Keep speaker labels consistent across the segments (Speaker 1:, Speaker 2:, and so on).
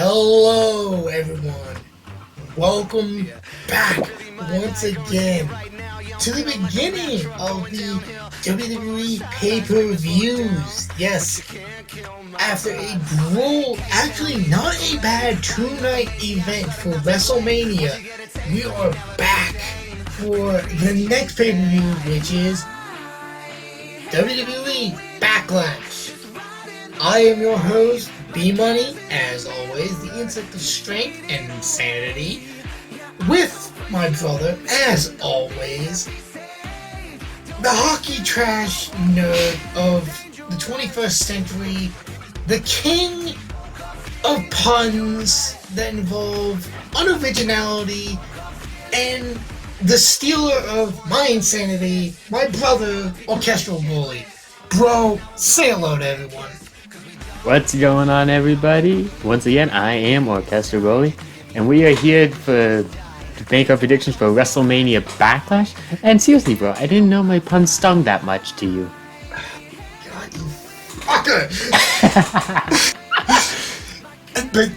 Speaker 1: Hello, everyone. Welcome back once again to the beginning of the WWE pay-per-views. Yes, after a brawl, actually not a bad two-night event for Wrestlemania, we are back for the next pay-per-view, which is WWE Backlash. I am your host, B-Money, as always, the insect of strength and insanity, with my brother, as always, the hockey trash nerd of the 21st century, the king of puns that involve unoriginality, and the stealer of my insanity, my brother, Orchestral Bully. Bro, say hello to everyone.
Speaker 2: What's going on, everybody? Once again, I am Orchestra Goalie, and we are here to make our predictions for WrestleMania Backlash. And seriously, bro, I didn't know my pun stung that much to you.
Speaker 1: God, you fucker! But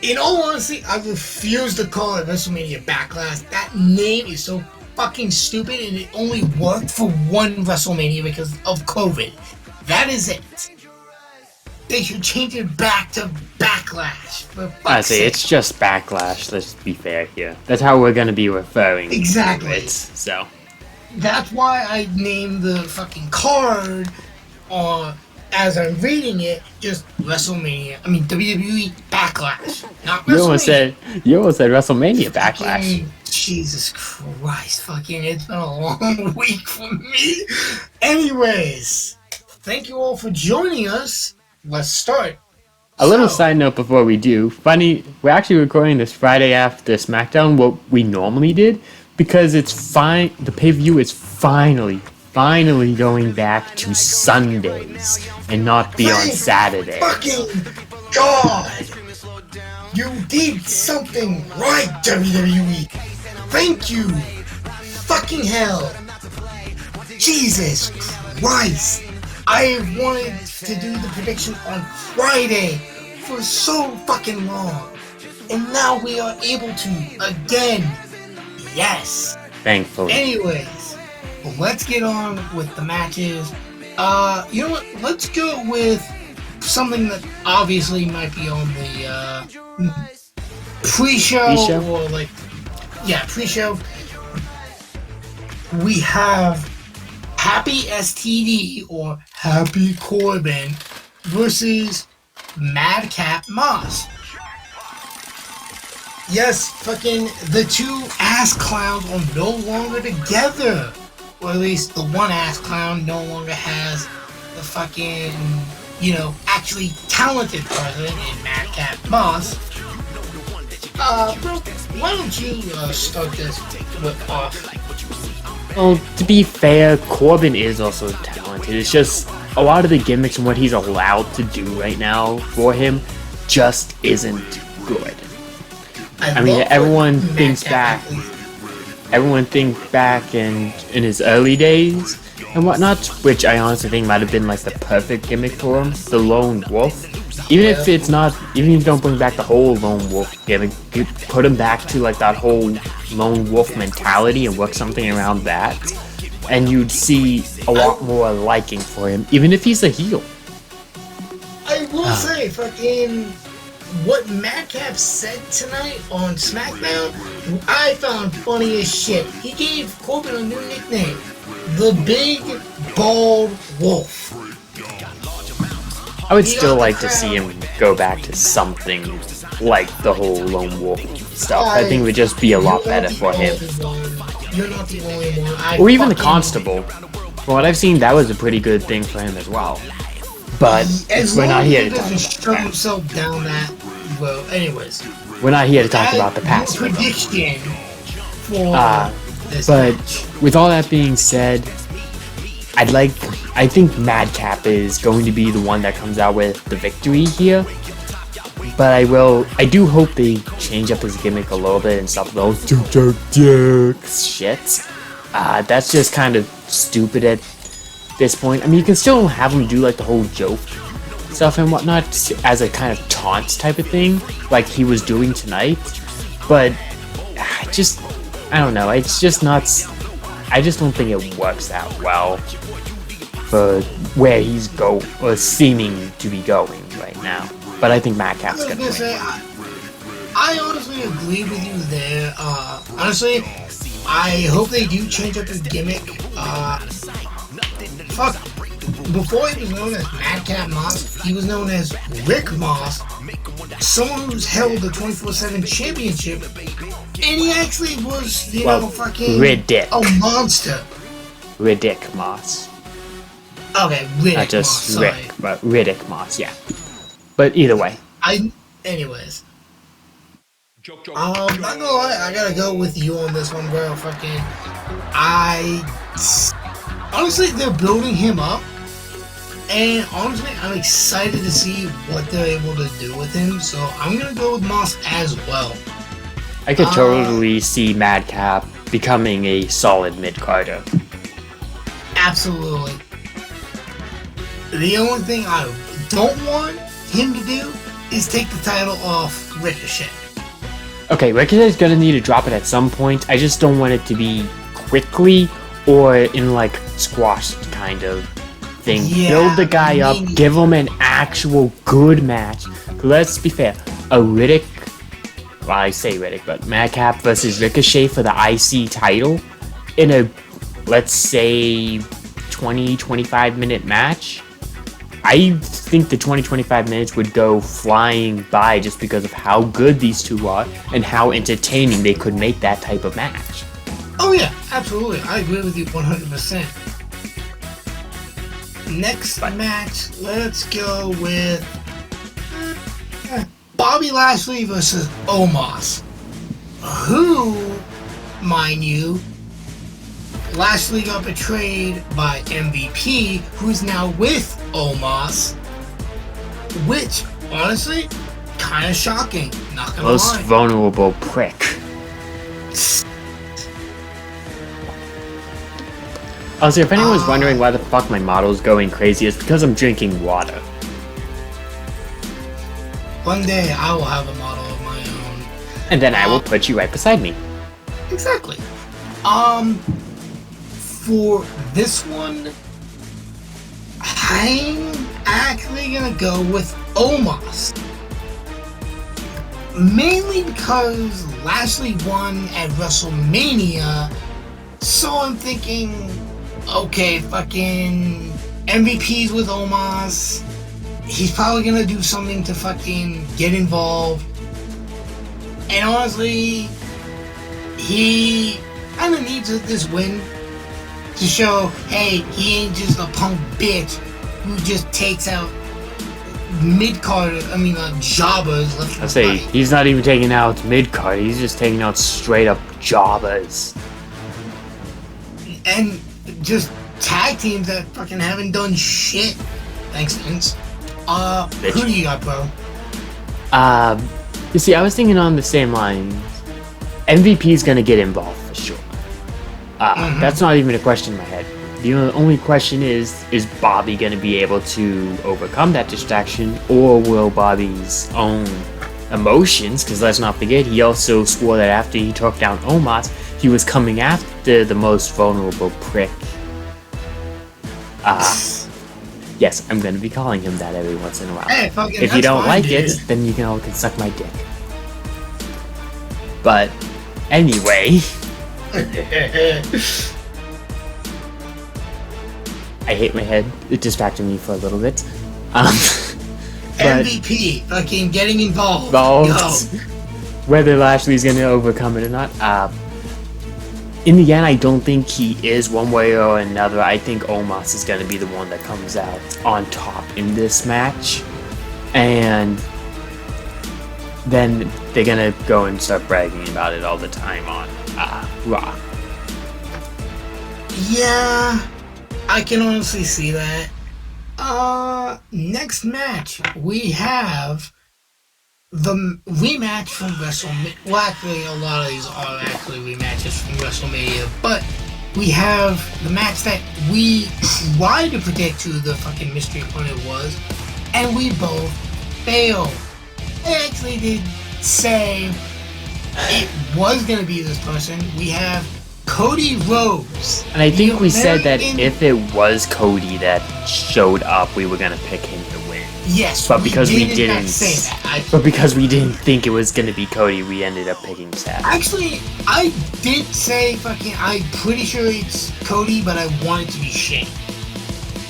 Speaker 1: in all honesty, I refuse to call it WrestleMania Backlash. That name is so fucking stupid, and it only worked for one WrestleMania because of COVID. That is it. They should change it back to Backlash.
Speaker 2: I say it's just Backlash. Let's be fair here. That's how we're gonna be referring
Speaker 1: exactly.
Speaker 2: to it. So
Speaker 1: that's why I named the fucking card, as I'm reading it, just WWE Backlash, not WrestleMania.
Speaker 2: You almost said WrestleMania Backlash.
Speaker 1: Jesus Christ, fucking! It's been a long week for me. Anyways, thank you all for joining us. Let's start.
Speaker 2: A little side note before we do. Funny, we're actually recording this Friday after SmackDown, what we normally did, because it's fine. The pay-per-view is finally going back to Sundays and not be on Saturday.
Speaker 1: Fucking God! You did something right, WWE. Thank you. Fucking hell. Jesus Christ. I have wanted to do the prediction on Friday for so fucking long. And now we are able to again. Yes.
Speaker 2: Thankfully.
Speaker 1: Anyways, let's get on with the matches. You know what? Let's go with something that obviously might be on the pre-show? Or pre-show. We have Happy STD or Happy Corbin versus Madcap Moss. Yes, fucking the two ass clowns are no longer together. Or at least the one ass clown no longer has the fucking, actually talented president in Madcap Moss. Bro, why don't you start this off?
Speaker 2: Well, to be fair, Corbin is also talented. It's just a lot of the gimmicks and what he's allowed to do right now for him just isn't good. I mean, everyone thinks back in his early days and whatnot, which I honestly think might have been like the perfect gimmick for him, the Lone Wolf. Even if you don't bring back the whole Lone Wolf gimmick, you put him back to like that whole Lone Wolf mentality and work something around that, and you'd see a lot more liking for him, even if he's a heel.
Speaker 1: I will say, fucking, what Madcap said tonight on SmackDown, I found funny as shit. He gave Corbin a new nickname, the Big Bald Wolf.
Speaker 2: I would still like to see him go back to something like the whole Lone Wolf stuff. I think it would just be a lot better for him.
Speaker 1: You're not the only one.
Speaker 2: Or even the Constable. From what I've seen, that was a pretty good thing for him as well. But we're not here to talk about that.
Speaker 1: Himself down that. Well, anyways,
Speaker 2: we're not here to talk about the past.
Speaker 1: Prediction for this
Speaker 2: but
Speaker 1: match.
Speaker 2: With all that being said, I think Madcap is going to be the one that comes out with the victory here. But I do hope they change up his gimmick a little bit and stop those shit. That's just kind of stupid at this point. I mean, you can still have him do like the whole joke stuff and whatnot as a kind of taunt type of thing, like he was doing tonight. But I don't know. It's just not. I just don't think it works out well for where he's seeming to be going right now. But I think Madcap's gonna win.
Speaker 1: I honestly agree with you there. Honestly, I hope they do change up his gimmick. Before he was known as Madcap Moss, he was known as Rick Moss, someone who's held the 24/7 championship, and he actually was, fucking
Speaker 2: Riddick.
Speaker 1: a monster.
Speaker 2: Riddick Moss.
Speaker 1: Okay, Riddick
Speaker 2: Not just
Speaker 1: Moss,
Speaker 2: Rick,
Speaker 1: sorry.
Speaker 2: but Riddick Moss, yeah. But either way.
Speaker 1: Anyways. Not gonna lie, I gotta go with you on this one, bro. Honestly, they're building him up, and honestly, I'm excited to see what they're able to do with him, so I'm gonna go with Moss as well.
Speaker 2: I could totally see Madcap becoming a solid mid-carder.
Speaker 1: Absolutely. The only thing I don't want him to do is take the title off Ricochet.
Speaker 2: Okay, Ricochet's gonna need to drop it at some point. I just don't want it to be quickly or in like squashed kind of thing.
Speaker 1: Yeah,
Speaker 2: Build the guy up, give him an actual good match. Let's be fair, I say Riddick, but Madcap versus Ricochet for the IC title in a, let's say, 20-25 minute match. I think the 20-25 minutes would go flying by just because of how good these two are and how entertaining they could make that type of match.
Speaker 1: Oh yeah, absolutely. I agree with you 100%. Next match, let's go with Bobby Lashley versus Omos. Who, mind you, Lashley got betrayed by MVP, who's now with Omos, which, honestly, kind of shocking, not gonna
Speaker 2: Most
Speaker 1: lie.
Speaker 2: vulnerable prick. Also, if anyone's wondering why the fuck my model's going crazy, it's because I'm drinking water.
Speaker 1: One day I will have a model of my own.
Speaker 2: And then I will put you right beside me.
Speaker 1: Exactly. For this one, I'm actually gonna go with Omos. Mainly because Lashley won at WrestleMania, so I'm thinking, okay, fucking MVP's with Omos. He's probably gonna do something to fucking get involved. And honestly, he kind of needs this win to show, hey, he ain't just a punk bitch who just takes out jobbers left
Speaker 2: I say,
Speaker 1: right.
Speaker 2: he's not even taking out mid-card, he's just taking out straight-up jobbers.
Speaker 1: And just tag teams that fucking haven't done shit. Thanks, Vince. Who do you got, bro?
Speaker 2: You see, I was thinking on the same lines. MVP's gonna get involved for sure. That's not even a question in my head. The only question is Bobby gonna be able to overcome that distraction, or will Bobby's own emotions, because let's not forget, he also swore that after he took down Omos, he was coming after the most vulnerable prick. Yes, I'm gonna be calling him that every once in a while.
Speaker 1: Hey, fucking,
Speaker 2: if you don't
Speaker 1: fine,
Speaker 2: like
Speaker 1: dude.
Speaker 2: it, then you can all suck my dick. But anyway, I hate my head. It distracted me for a little bit. But
Speaker 1: MVP, fucking getting involved.
Speaker 2: whether Lashley's gonna overcome it or not, in the end, I don't think he is one way or another. I think Omos is gonna be the one that comes out on top in this match, and then they're gonna go and start bragging about it all the time on Raw.
Speaker 1: Yeah, I can honestly see that. Next match, we have the rematch from WrestleMania. Well, actually, a lot of these are actually rematches from WrestleMania, but we have the match that we tried to predict who the fucking mystery opponent was, and we both failed. I actually did say it was going to be this person. We have Cody Rhodes.
Speaker 2: And I think we said that if it was Cody that showed up, we were going to pick him to win.
Speaker 1: Yes,
Speaker 2: but because we didn't
Speaker 1: say that.
Speaker 2: But because we didn't think it was going to be Cody, we ended up picking Seth.
Speaker 1: Actually, I did say I'm pretty sure it's Cody, but I want it to be Shane.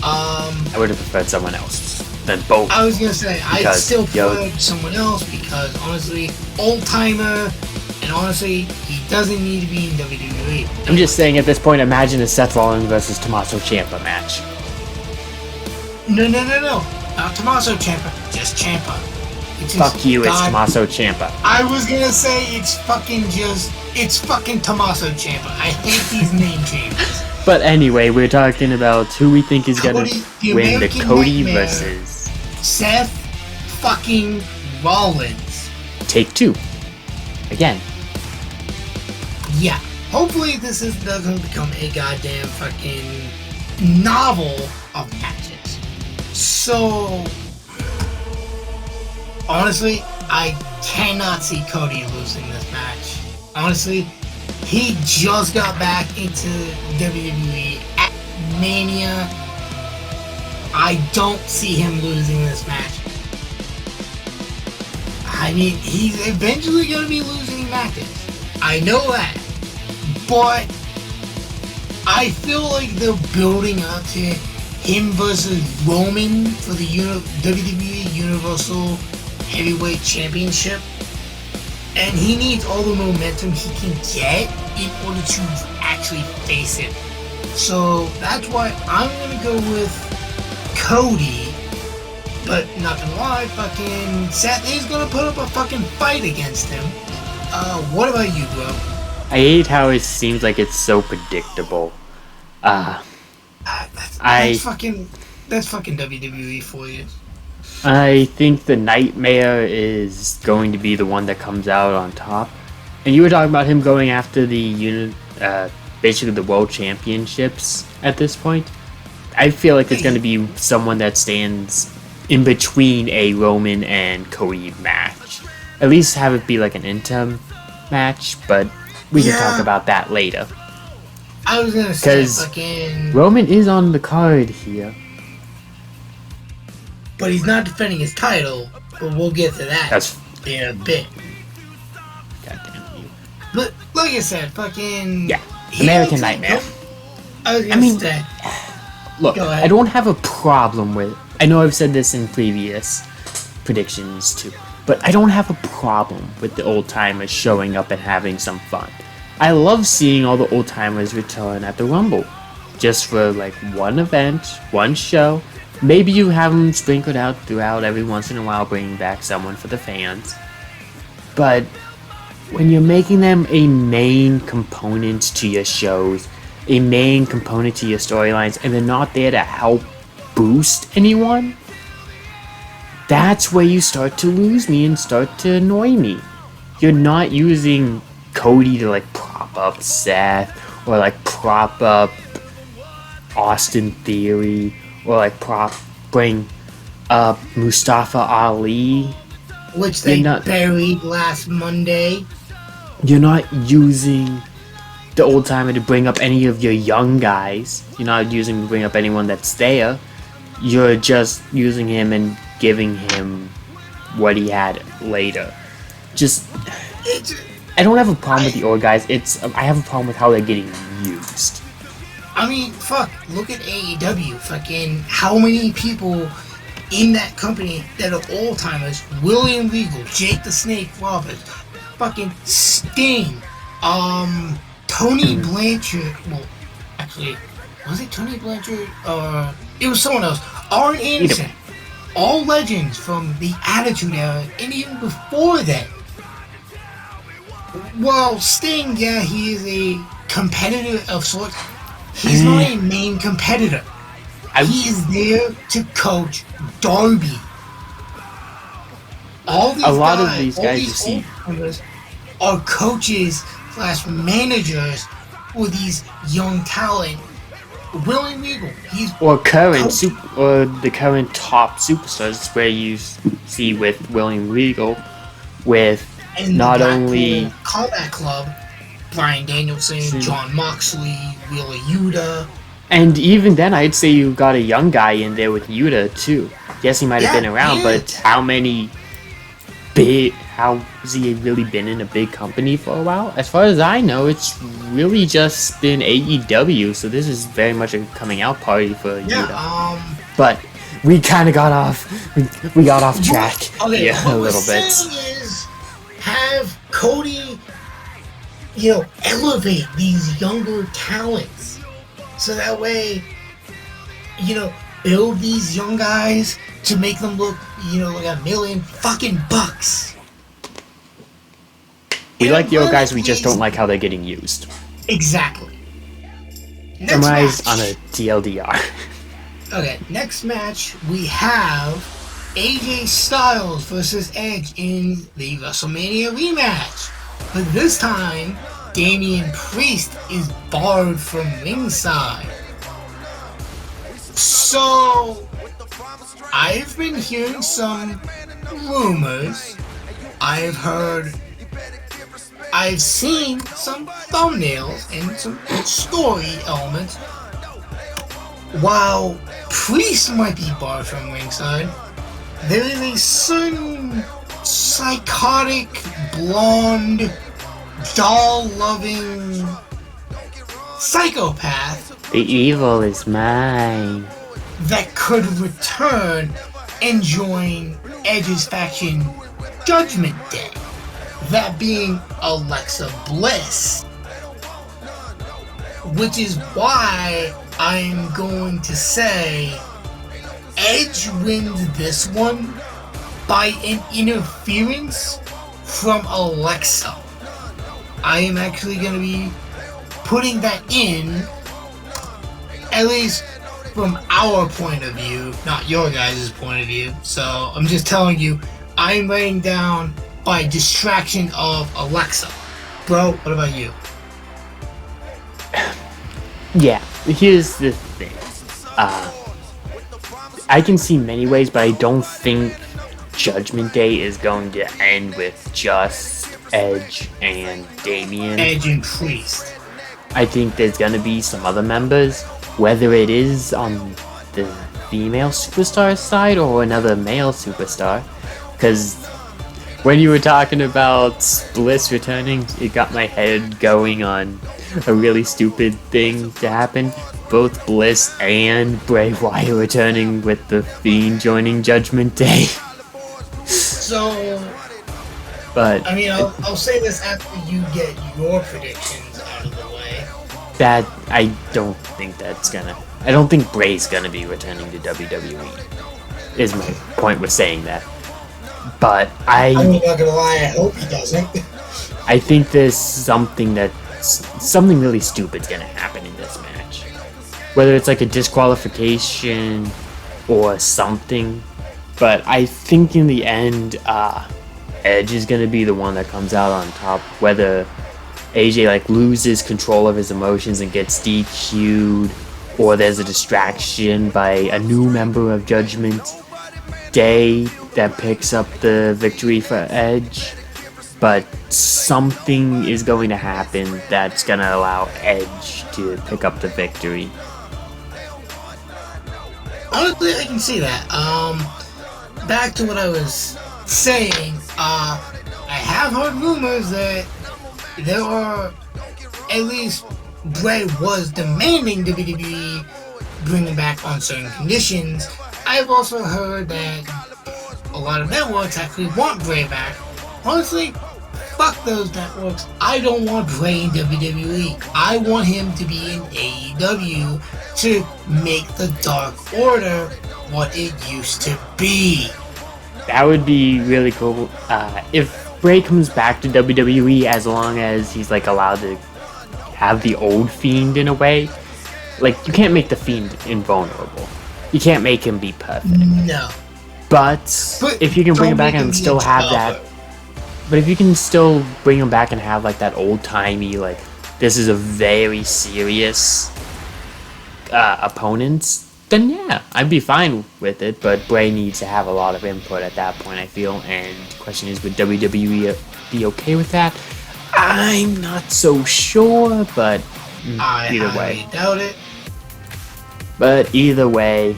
Speaker 2: I would have preferred someone else than both.
Speaker 1: I was gonna say I still prefer someone else because honestly, old timer, and honestly, he doesn't need to be in WWE.
Speaker 2: I'm just saying at this point, imagine a Seth Rollins versus Tommaso Ciampa match.
Speaker 1: No, not Tommaso Ciampa, just Ciampa.
Speaker 2: Fuck you, it's Tommaso Ciampa.
Speaker 1: I was gonna say it's fucking Tommaso Ciampa. I hate these name changes.
Speaker 2: But anyway, we're talking about who we think is gonna win the Cody versus
Speaker 1: Seth fucking Rollins.
Speaker 2: Take 2. Again.
Speaker 1: Yeah. Hopefully this doesn't become a goddamn fucking novel of matches. So honestly, I cannot see Cody losing this match. Honestly, he just got back into WWE at Mania. I don't see him losing this match. I mean, he's eventually going to be losing matches. I know that. But I feel like they're building up to him versus Roman for the WWE Universal Heavyweight Championship. And he needs all the momentum he can get in order to actually face it. So that's why I'm going to go with Cody. But not gonna lie, fucking Seth is going to put up a fucking fight against him. What about you, bro?
Speaker 2: I hate how it seems like it's so predictable.
Speaker 1: That's fucking WWE for you.
Speaker 2: I think the Nightmare is going to be the one that comes out on top. And you were talking about him going after the basically the World Championships at this point. I feel like it's going to be someone that stands in between a Roman and Cody match. At least have it be like an interim match, but we can talk about that later.
Speaker 1: I was going to say fucking
Speaker 2: Roman is on the card here.
Speaker 1: But he's not defending his title, but we'll get to that in a bit.
Speaker 2: Goddamn you.
Speaker 1: But like I said, fucking
Speaker 2: American Nightmare.
Speaker 1: I mean, say,
Speaker 2: look, I don't have a problem with. I know I've said this in previous predictions too, but I don't have a problem with the old timers showing up and having some fun. I love seeing all the old timers return at the Rumble, just for like one event, one show. Maybe you have them sprinkled out throughout every once in a while, bringing back someone for the fans. But when you're making them a main component to your shows, a main component to your storylines, and they're not there to help boost anyone, that's where you start to lose me and start to annoy me. You're not using Cody to like prop up Seth, or like prop up Austin Theory, or like bring up Mustafa Ali,
Speaker 1: which they buried last Monday.
Speaker 2: You're not using the old timer to bring up any of your young guys. You're not using him to bring up anyone that's there. You're just using him and giving him what he had later. I don't have a problem with the old guys. I have a problem with how they're getting used.
Speaker 1: I mean, fuck, look at AEW. Fucking how many people in that company that are old-timers, William Regal, Jake the Snake Roberts, fucking Sting, Tony Blanchard, well, actually, was it Tony Blanchard? It was someone else. Arn Anderson. All legends from the Attitude Era, and even before that. Well, Sting, yeah, he is a competitor of sorts. He's not a main competitor. He is there to coach Darby. A lot of these guys you see are coaches / managers for these young talent. William Regal. He's
Speaker 2: or the current top superstars, where you see with William Regal, with
Speaker 1: in
Speaker 2: not
Speaker 1: the
Speaker 2: only
Speaker 1: Blackpool Combat Club, Bryan Danielson, John Moxley, Wheeler Yuta.
Speaker 2: And even then, I'd say you got a young guy in there with Yuta too. Yes, he might have been around, but how has he really been in a big company for a while? As far as I know, it's really just been AEW, so this is very much a coming out party for Yuta. But we kind of got off. We got off track.
Speaker 1: Okay,
Speaker 2: a little bit.
Speaker 1: Is have Cody, elevate these younger talents, so that way, build these young guys to make them look, like $1 million fucking bucks.
Speaker 2: We like the old guys, we just don't like how they're getting used.
Speaker 1: Exactly.
Speaker 2: Summarize on a TLDR.
Speaker 1: Okay, next match we have AJ Styles versus Edge in the WrestleMania rematch. But this time, Damian Priest is barred from ringside. So, I've been hearing some rumors. I've seen some thumbnails and some story elements. While Priest might be barred from ringside, there is a certain psychotic, blonde, doll-loving psychopath.
Speaker 2: The evil is mine.
Speaker 1: That could return and join Edge's faction Judgment Day. That being Alexa Bliss. Which is why I'm going to say Edge wins this one by an interference from Alexa. I am actually going to be putting that in, at least from our point of view, not your guys' point of view. So I'm just telling you, I'm writing down by distraction of Alexa. Bro, what about you?
Speaker 2: Yeah, here's the thing. I can see many ways, but I don't think Judgment Day is going to end with just Edge and Damian.
Speaker 1: Edge and Priest.
Speaker 2: I think there's going to be some other members, whether it is on the female superstar side or another male superstar. Because when you were talking about Bliss returning, it got my head going on a really stupid thing to happen. Both Bliss and Bray Wyatt returning with the Fiend joining Judgment Day.
Speaker 1: So,
Speaker 2: but
Speaker 1: I mean, I'll say this after you get your predictions out of the way.
Speaker 2: That I don't think I don't think Bray's gonna be returning to WWE. Is my point with saying that. But I'm
Speaker 1: not gonna lie, I hope he doesn't.
Speaker 2: I think there's something really stupid's gonna happen in this match. Whether it's like a disqualification or something. But I think in the end, Edge is gonna be the one that comes out on top. Whether AJ loses control of his emotions and gets DQ'd, or there's a distraction by a new member of Judgment Day that picks up the victory for Edge. But something is going to happen that's going to allow Edge to pick up the victory.
Speaker 1: Honestly, I can see that. Back to what I was saying, I have heard rumors that there are, at least Bray was demanding WWE bring him back on certain conditions. I've also heard that a lot of networks actually want Bray back. Honestly, fuck those networks. I don't want Bray in WWE. I want him to be in AEW to make the Dark Order what it used to be.
Speaker 2: That would be really cool. If Bray comes back to WWE, as long as he's allowed to have the old Fiend in a way. You can't make the Fiend invulnerable. You can't make him be perfect.
Speaker 1: No.
Speaker 2: But if you can bring him back and still have that, but if you can still bring him back and have that old timey, this is a very serious opponents, then yeah, I'd be fine with it. But Bray needs to have a lot of input at that point, I feel. And the question is, would WWE be okay with that? I'm not so sure, but either way.
Speaker 1: I doubt it.
Speaker 2: But either way,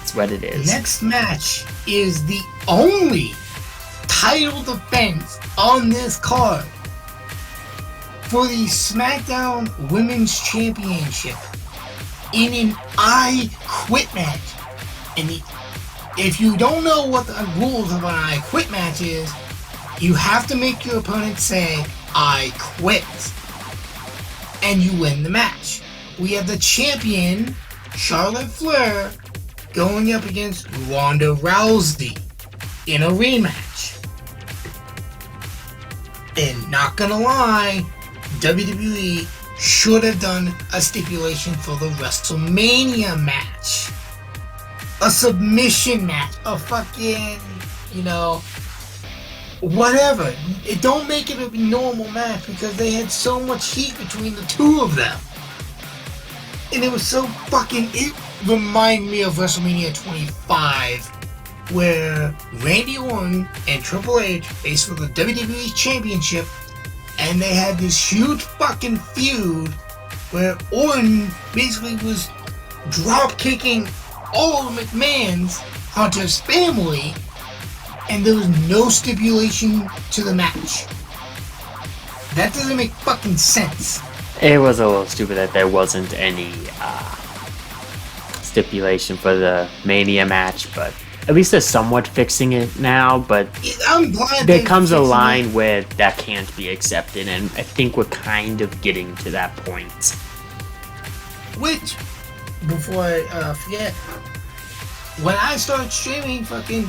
Speaker 2: it's what it is.
Speaker 1: Next match is the only title defense on this card for the SmackDown Women's Championship in an I Quit match. And if you don't know what the rules of an I Quit match is, you have to make your opponent say, I quit. And you win the match. We have the champion, Charlotte Flair, going up against Ronda Rousey in a rematch. And not gonna lie, WWE should have done a stipulation for the WrestleMania match. A submission match. A fucking, whatever. It don't make it a normal match because they had so much heat between the two of them. And it was so fucking... It reminded me of WrestleMania 25, where Randy Orton and Triple H faced for the WWE Championship, and they had this huge fucking feud where Orton basically was drop-kicking all of McMahon's, Hunter's family, and there was no stipulation to the match. That doesn't make fucking sense.
Speaker 2: It was a little stupid that there wasn't any stipulation for the Mania match, but at least they're somewhat fixing it now. But
Speaker 1: I'm glad
Speaker 2: there comes a line where that can't be accepted, and I think we're kind of getting to that point.
Speaker 1: Which, before I forget, when I start streaming,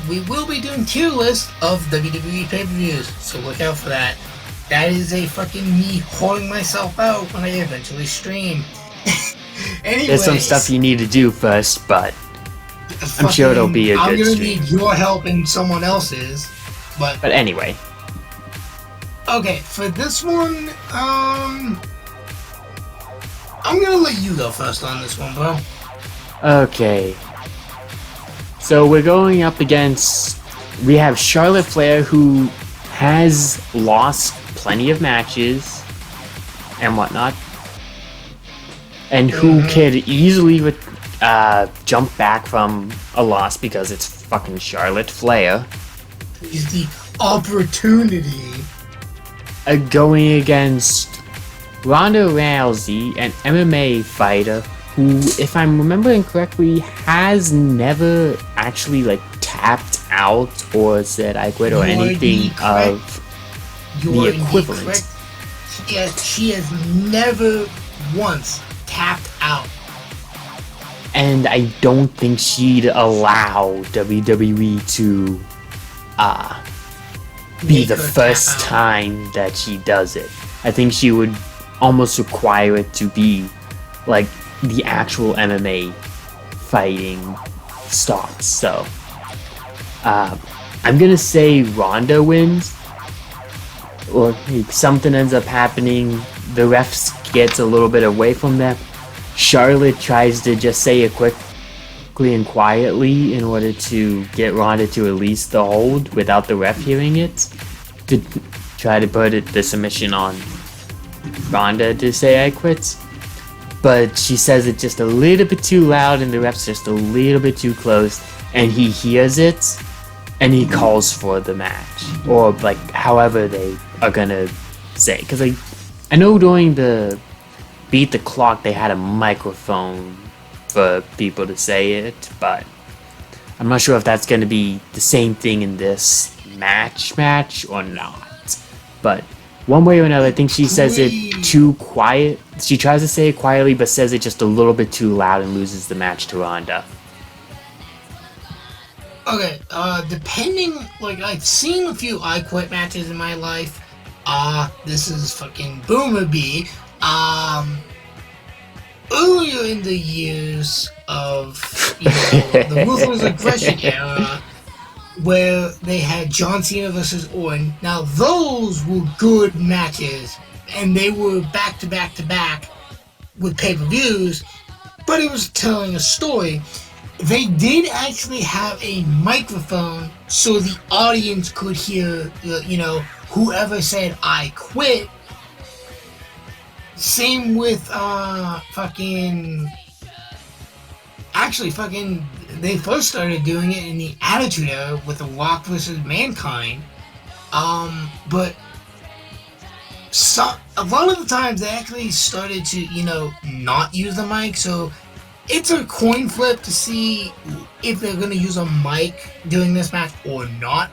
Speaker 1: we will be doing tier lists of WWE pay-per-views, so look out for that. That is a fucking me whoring myself out when I eventually stream. Anyways,
Speaker 2: there's some stuff you need to do first, but I'm sure it'll be a good
Speaker 1: stream. I'm gonna
Speaker 2: stream.
Speaker 1: need your help and someone else's, but
Speaker 2: anyway.
Speaker 1: Okay, for this one, I'm gonna let you go first on this one, bro.
Speaker 2: Okay. So we're going up against... We have Charlotte Flair, who has lost plenty of matches and whatnot, and who could easily jump back from a loss because it's fucking Charlotte Flair.
Speaker 1: Is the opportunity.
Speaker 2: Going against Ronda Rousey, an MMA fighter who, if I'm remembering correctly, has never actually tapped out or said I quit or anything of the equivalent.
Speaker 1: She has never once tapped out.
Speaker 2: And I don't think she'd allow WWE to be the first time that she does it. I think she would almost require it to be like the actual MMA fighting starts. So I'm gonna say Ronda wins, or something ends up happening, the refs gets a little bit away from them, Charlotte tries to just say it quickly and quietly in order to get Ronda to release the hold without the ref hearing it, to try to put the submission on Ronda to say I quit. But she says it just a little bit too loud and the ref's just a little bit too close, and he hears it and he calls for the match, or however they are gonna say, because I know during the Beat the Clock they had a microphone for people to say it, but I'm not sure if that's gonna be the same thing in this match or not. But one way or another, I think she says it too quiet. She tries to say it quietly, but says it just a little bit too loud and loses the match to Ronda.
Speaker 1: Okay, depending, I've seen a few I Quit matches in my life. This is fucking Boomer B. Earlier in the years of, the Ruthless Aggression era, where they had John Cena versus Orton. Now, those were good matches, and they were back to back to back with pay-per-views, but it was telling a story. They did actually have a microphone so the audience could hear, whoever said I quit. Same with they first started doing it in the Attitude Era with The Rock versus Mankind. But a lot of the times they actually started to, not use the mic. So it's a coin flip to see if they're going to use a mic during this match or not.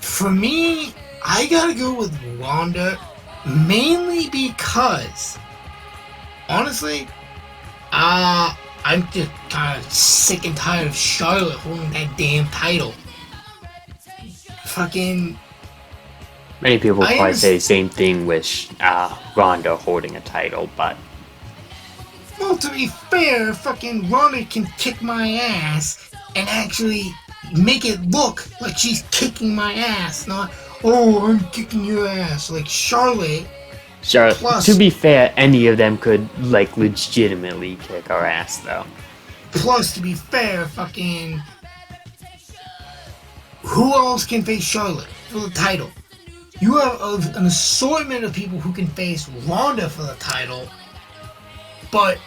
Speaker 1: For me, I gotta go with Ronda, mainly because, honestly, I'm just kind of sick and tired of Charlotte holding that damn title.
Speaker 2: Many people probably say the same thing with Ronda holding a title, but...
Speaker 1: Well, to be fair, Ronda can kick my ass and actually make it look like she's kicking my ass, not, oh, I'm kicking your ass, like Charlotte.
Speaker 2: Plus, to be fair, any of them could, legitimately kick our ass, though.
Speaker 1: Plus, to be fair, who else can face Charlotte for the title? You have an assortment of people who can face Ronda for the title, but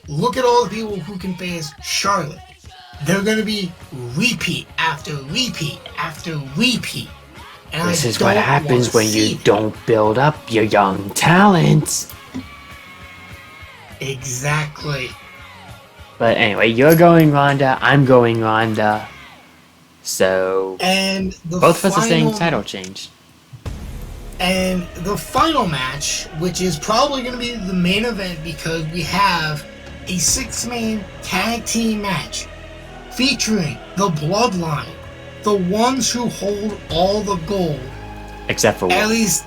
Speaker 1: look at all the people who can face Charlotte. They're going to be repeat after repeat after repeat. And
Speaker 2: this is what happens when you don't build up your young talents.
Speaker 1: Exactly.
Speaker 2: But anyway, you're going Ronda, I'm going Ronda. So,
Speaker 1: and
Speaker 2: both of us are saying title change.
Speaker 1: And the final match, which is probably going to be the main event because we have a 6-man tag team match featuring the Bloodline, the ones who hold all the gold.
Speaker 2: Except for one.
Speaker 1: At least,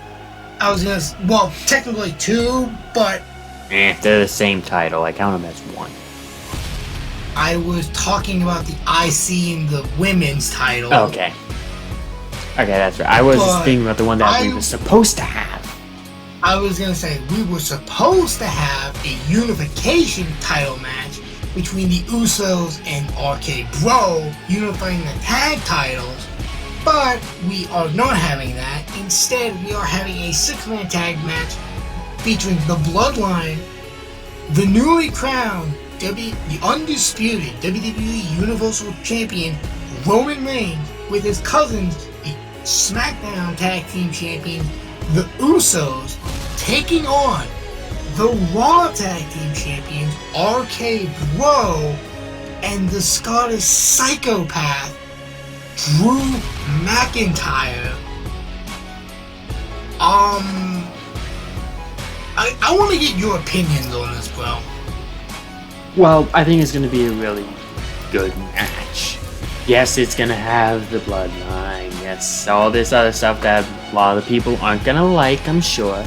Speaker 1: technically 2, but...
Speaker 2: they're the same title. I count them as 1.
Speaker 1: I was talking about the IC and the women's title.
Speaker 2: Okay, that's right. I was just thinking about the one that we were supposed to have.
Speaker 1: I was going to say, we were supposed to have a unification title match between the Usos and RK Bro, unifying the tag titles, but we are not having that. Instead, we are having a 6-man tag match featuring the Bloodline, the newly crowned the undisputed WWE Universal Champion Roman Reigns with his cousins, the SmackDown Tag Team Champions, the Usos, taking on the Raw Tag Team Champions RK Bro and the Scottish Psychopath Drew McIntyre. I want to get your opinions on this, bro.
Speaker 2: Well, I think it's going to be a really good match. Yes, it's going to have the Bloodline. Yes, all this other stuff that a lot of people aren't going to like, I'm sure.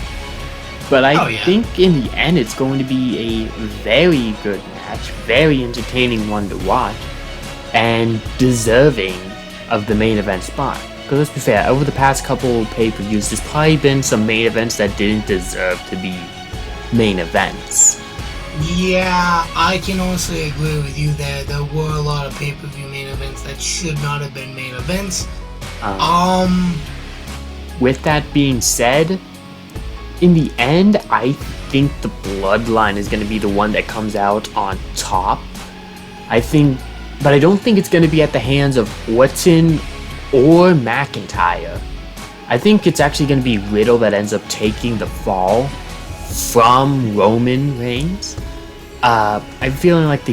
Speaker 2: But I think in the end, it's going to be a very good match, very entertaining one to watch, and deserving of the main event spot. Because let's be fair, over the past couple pay-per-views, there's probably been some main events that didn't deserve to be main events.
Speaker 1: Yeah, I can honestly agree with you there. There were a lot of pay-per-view main events that should not have been main events.
Speaker 2: With that being said, in the end, I think the Bloodline is going to be the one that comes out on top. But I don't think it's going to be at the hands of Orton or McIntyre. I think it's actually going to be Riddle that ends up taking the fall from Roman Reigns. I'm feeling like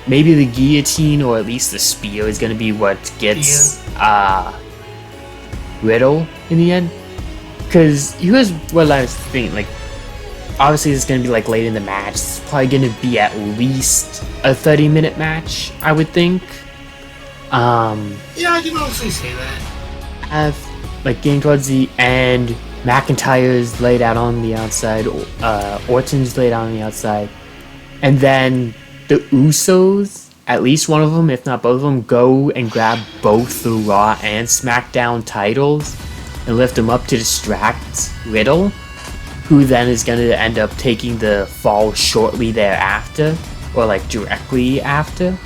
Speaker 2: maybe the guillotine or at least the spear is going to be what gets Riddle in the end. Because here's what I was thinking, obviously it's going to be late in the match. It's probably going to be at least a 30-minute match, I would think.
Speaker 1: Yeah, I can honestly say that.
Speaker 2: Getting towards the end, McIntyre's laid out on the outside, Orton's laid out on the outside, and then the Usos, at least one of them, if not both of them, go and grab both the Raw and SmackDown titles and lift them up to distract Riddle. who then is going to end up taking the fall shortly thereafter, or like directly after,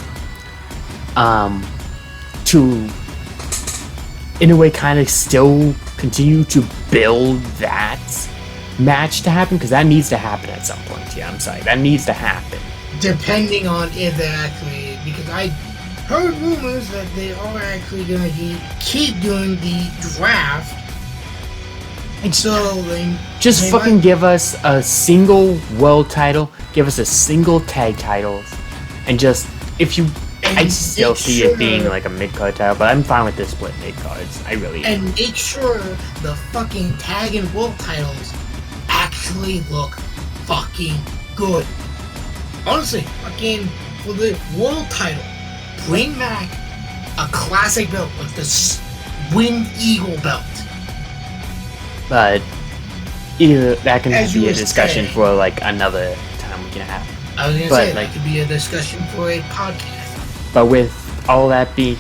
Speaker 2: to in a way kind of still continue to build that match to happen, because that needs to happen at some point. Yeah, I'm sorry, that needs to happen.
Speaker 1: Depending on if they're actually, because I heard rumors that they are actually going to keep doing the draft. And so
Speaker 2: just fucking give us a single world title, give us a single tag titles, and just, if you, I still see it being like a mid-card title, but I'm fine with this split mid-cards. I really am.
Speaker 1: And make sure the fucking tag and world titles actually look fucking good. Honestly, fucking, for the world title, bring back a classic belt, like the Winged Eagle belt.
Speaker 2: But either that can be a discussion for like another time we can have.
Speaker 1: I was gonna say that could be a discussion for a podcast.
Speaker 2: But with all that being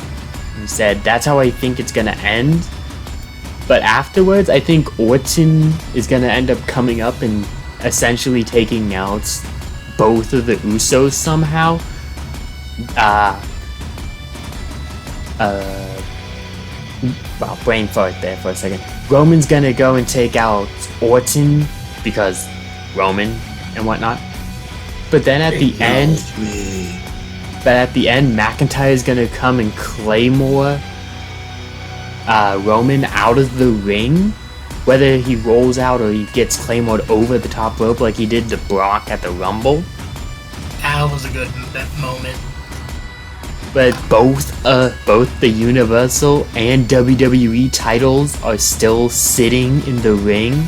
Speaker 2: said, that's how I think it's gonna end. But afterwards, I think Orton is gonna end up coming up and essentially taking out both of the Usos somehow. Well, brain fart there for a second. Roman's gonna go and take out Orton because Roman and whatnot. But then at the end, McIntyre's gonna come and Claymore Roman out of the ring. Whether he rolls out or he gets Claymored over the top rope like he did to Brock at the Rumble.
Speaker 1: That was a good moment.
Speaker 2: But both the Universal and WWE titles are still sitting in the ring.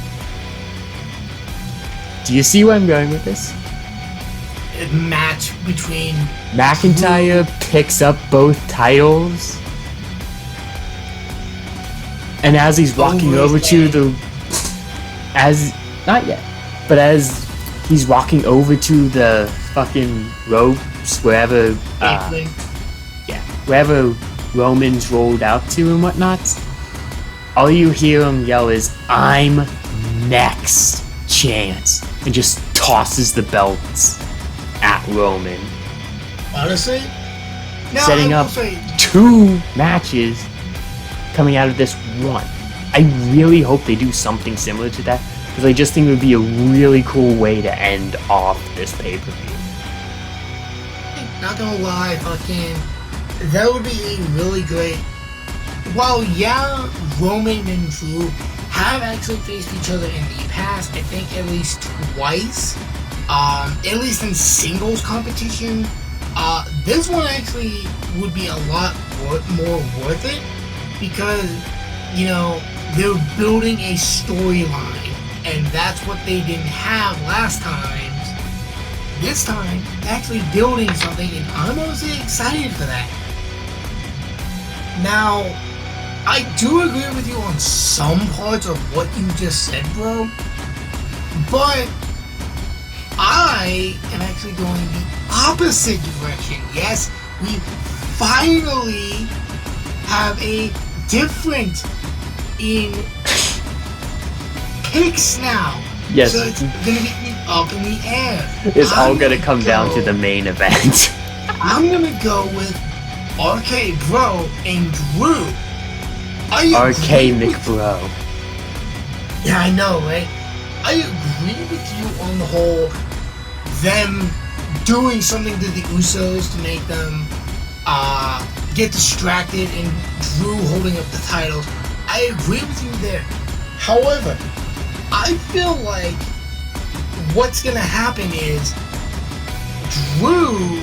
Speaker 2: Do you see where I'm going with this?
Speaker 1: A match between
Speaker 2: McIntyre picks up both titles, and as he's walking over to the, as he's walking over to the fucking ropes wherever. Wherever Roman's rolled out to and whatnot, all you hear him yell is, "I'm next, chance," and just tosses the belts at Roman.
Speaker 1: Honestly?
Speaker 2: Setting up 2 matches coming out of this one. I really hope they do something similar to that, because I just think it would be a really cool way to end off this pay-per-view.
Speaker 1: Not gonna lie, fucking... that would be a really great... While, yeah, Roman and Drew have actually faced each other in the past, I think at least twice, at least in singles competition, this one actually would be a lot more worth it, because, you know, they're building a storyline, and that's what they didn't have last time. This time, actually building something, and I'm honestly excited for that. Now, I do agree with you on some parts of what you just said, bro, but I am actually going the opposite direction. Yes, we finally have a difference in picks now.
Speaker 2: Yes.
Speaker 1: So it's gonna be up in the air.
Speaker 2: It's all gonna come down to the main event.
Speaker 1: I'm gonna go with RK Bro and Drew.
Speaker 2: RK McBro.
Speaker 1: Yeah, I know, right? I agree with you on the whole them doing something to the Usos to make them get distracted and Drew holding up the titles. I agree with you there. However, I feel like what's gonna happen is Drew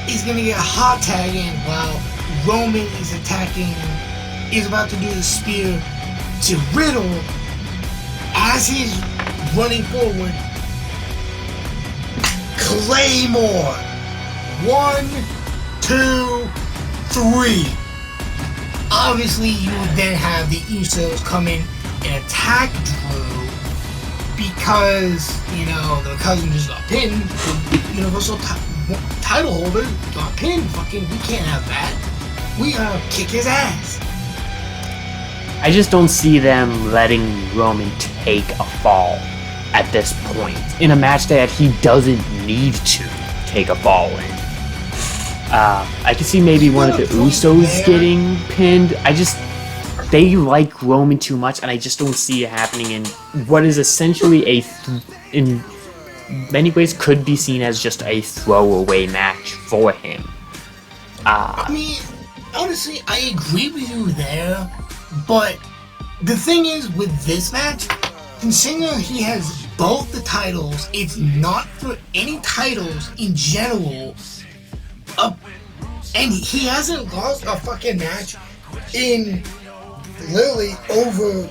Speaker 1: is gonna get a hot tag in while Roman is about to do the spear to Riddle. As he's running forward, Claymore. 1, 2, 3. Obviously, you would then have the Usos come in and attack Drew because, you know, the cousin just got pinned. The Universal title holder got pinned. Fucking, we can't have that. We gotta kick his ass.
Speaker 2: I just don't see them letting Roman take a fall at this point in a match that he doesn't need to take a fall in. I can see maybe one of the Usos getting pinned. They like Roman too much, and I just don't see it happening in what is essentially in many ways could be seen as just a throwaway match for him.
Speaker 1: I mean, honestly, I agree with you there, but the thing is with this match, considering he has both the titles, it's not for any titles in general, and he hasn't lost a fucking match in literally over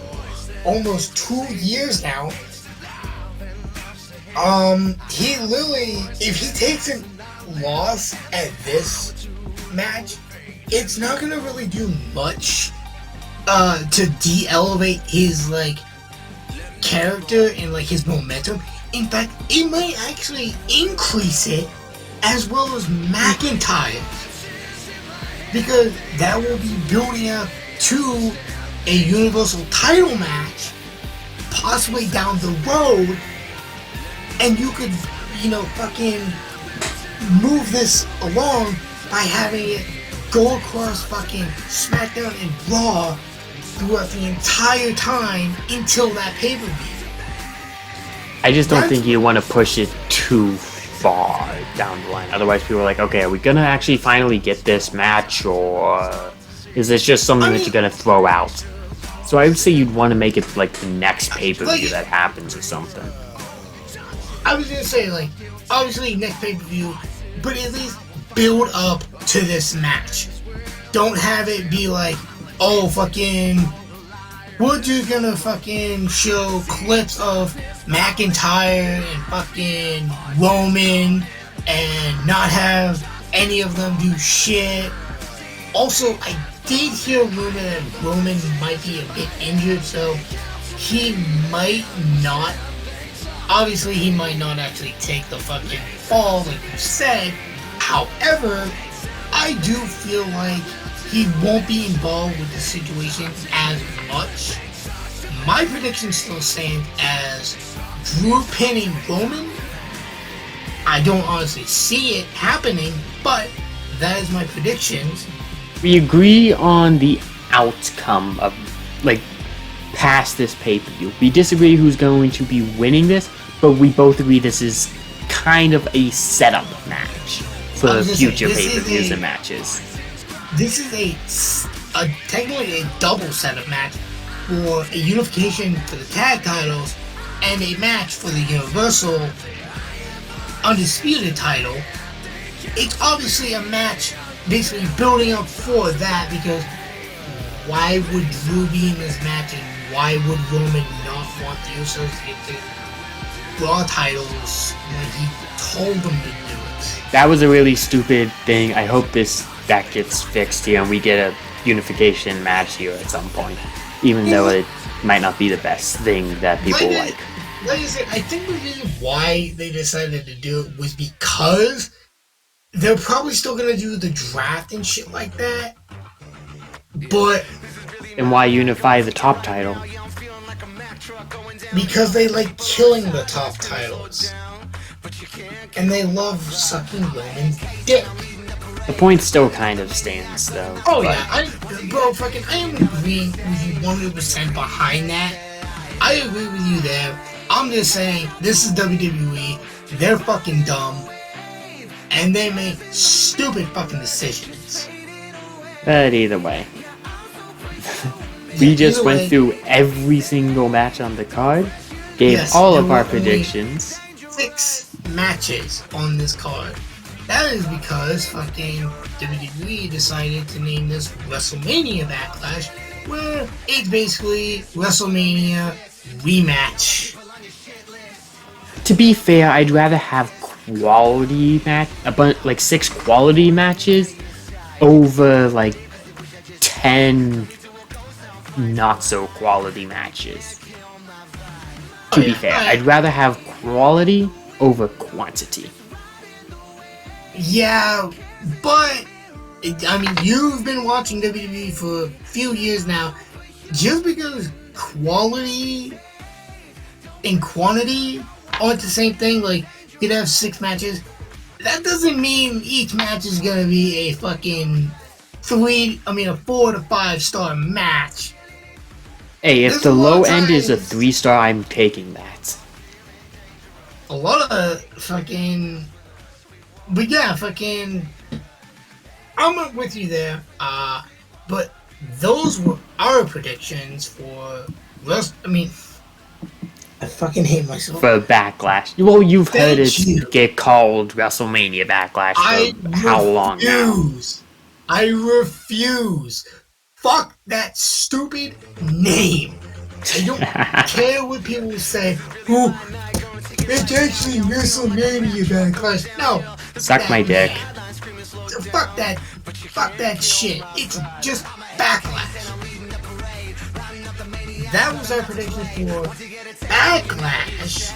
Speaker 1: almost 2 years now. He literally, if he takes a loss at this match, it's not gonna really do much to de-elevate his like character and like his momentum. In fact, it might actually increase it, as well as McIntyre, because that will be building up to a Universal title match, possibly down the road, and you could, fucking move this along by having it go across fucking SmackDown and Raw throughout the entire time until that pay-per-view.
Speaker 2: I just don't think you want to push it too far down the line. Otherwise, people are like, okay, are we gonna actually finally get this match, or is this just something that you're gonna throw out? So I would say you'd want to make it like the next pay-per-view that happens or something.
Speaker 1: I was gonna say, like, obviously next pay-per-view, but at least build up to this match. Don't have it be like, oh, fucking, we're just gonna fucking show clips of McIntyre and fucking Roman and not have any of them do shit. Also, I did hear a rumor that Roman might be a bit injured, so he might not, obviously he might not actually take the fucking fall like you said. However, I do feel like he won't be involved with the situation as much. My prediction still stands as Drew pinning Roman. I don't honestly see it happening, but that is my predictions.
Speaker 2: We agree on the outcome of, like, past this pay-per-view. We disagree who's going to be winning this, but we both agree this is kind of a setup match for future pay-per-views and matches.
Speaker 1: This is a technically a double setup match for a unification for the tag titles and a match for the Universal Undisputed title. It's obviously a match basically building up for that, because why would Drew be in this match and why would Roman not want the Usos to get the Raw titles when he told them to do it?
Speaker 2: That was a really stupid thing. I hope that gets fixed here and we get a unification match here at some point, even though it might not be the best thing that people like.
Speaker 1: Like I said, I think the reason why they decided to do it was because they're probably still gonna do the draft and shit like that. But
Speaker 2: and why unify the top title?
Speaker 1: Because they like killing the top titles, and they love sucking Roman's dick.
Speaker 2: The point still kind of stands, though.
Speaker 1: Oh yeah, I am agreeing with you 100% behind that. I agree with you there. I'm just saying, this is WWE. They're fucking dumb, and they make stupid fucking decisions.
Speaker 2: But either way, we just went through every single match on the card, gave all of our predictions. 6
Speaker 1: matches on this card. That is because fucking WWE decided to name this WrestleMania Backlash, where it's basically WrestleMania rematch.
Speaker 2: To be fair, I'd rather have quality like 6 quality matches over like 10 not so quality matches. To be fair, I'd rather have quality over quantity.
Speaker 1: Yeah, but I mean, you've been watching WWE for a few years now. just because quality and quantity aren't the same thing, like, you could have 6 matches, that doesn't mean each match is gonna be a fucking a 4 to 5 star match.
Speaker 2: Hey, if
Speaker 1: There's
Speaker 2: the
Speaker 1: a lot
Speaker 2: low
Speaker 1: of
Speaker 2: end is a
Speaker 1: times-
Speaker 2: 3-star, I'm taking that.
Speaker 1: A lot of fucking, but yeah, fucking, I'm with you there. But those were our predictions for I fucking hate myself.
Speaker 2: For Backlash. Well, you've heard
Speaker 1: Thank
Speaker 2: it
Speaker 1: you.
Speaker 2: get called Wrestlemania Backlash for how long now?
Speaker 1: I refuse. Fuck that stupid name. I don't care what people say. Oh, it's actually WrestleMania Backlash. No.
Speaker 2: Suck my dick.
Speaker 1: Fuck that. Fuck that shit. It's just Backlash. That was our prediction for Backlash.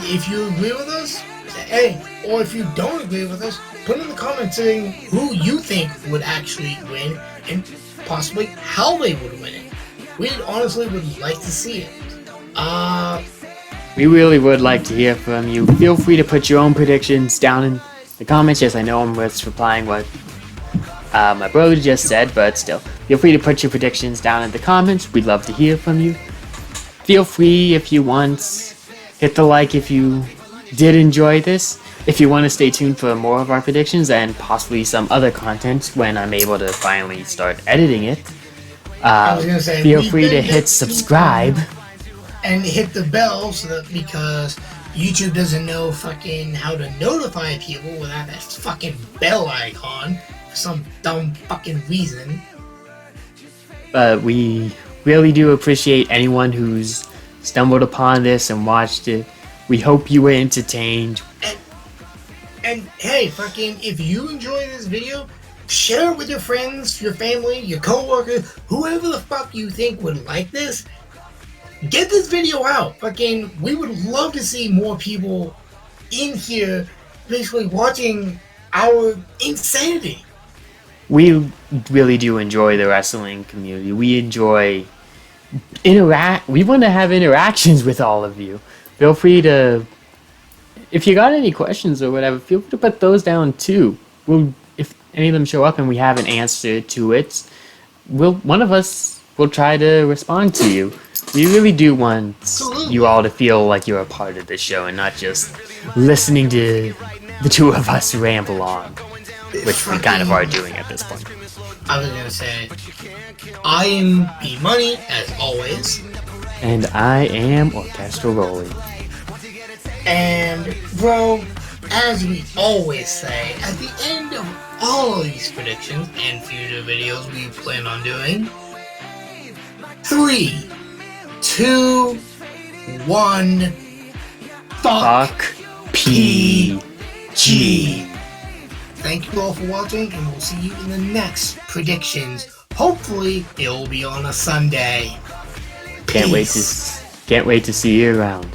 Speaker 1: If you agree with us, hey, or if you don't agree with us, put in the comments saying who you think would actually win and possibly how they would win it. We honestly would like to see it.
Speaker 2: We really would like to hear from you. Feel free to put your own predictions down in the comments. Yes, I know I'm just replying what my brother just said, but still, feel free to put your predictions down in the comments. We'd love to hear from you. Feel free, if you want, hit the like if you did enjoy this. If you want to stay tuned for more of our predictions and possibly some other content when I'm able to finally start editing it,
Speaker 1: I was gonna say,
Speaker 2: feel free to hit subscribe.
Speaker 1: And hit the bell so that, because YouTube doesn't know fucking how to notify people without that fucking bell icon for some dumb fucking reason.
Speaker 2: But we really do appreciate anyone who's stumbled upon this and watched it. We hope you were entertained.
Speaker 1: And hey, fucking, if you enjoy this video, share it with your friends, your family, your coworkers, whoever the fuck you think would like this. Get this video out. Fucking, we would love to see more people in here basically watching our insanity.
Speaker 2: We really do enjoy the wrestling community. We enjoy we want to have interactions with all of you. Feel free to, if you got any questions or whatever, feel free to put those down too. If any of them show up and we have an answer to it, one of us will try to respond to you. We really do want you all to feel like you're a part of the show and not just listening to the two of us ramble on, which we kind of are doing at this point.
Speaker 1: I was gonna say, I am B-Money, as always.
Speaker 2: And I am Orchestral Rolling.
Speaker 1: And, bro, as we always say, at the end of all of these predictions and future videos we plan on doing, 3, 2, 1, fuck PG. Thank you all for watching, and we'll see you in the next predictions. Hopefully, it will be on a Sunday.
Speaker 2: Can't wait to see you around.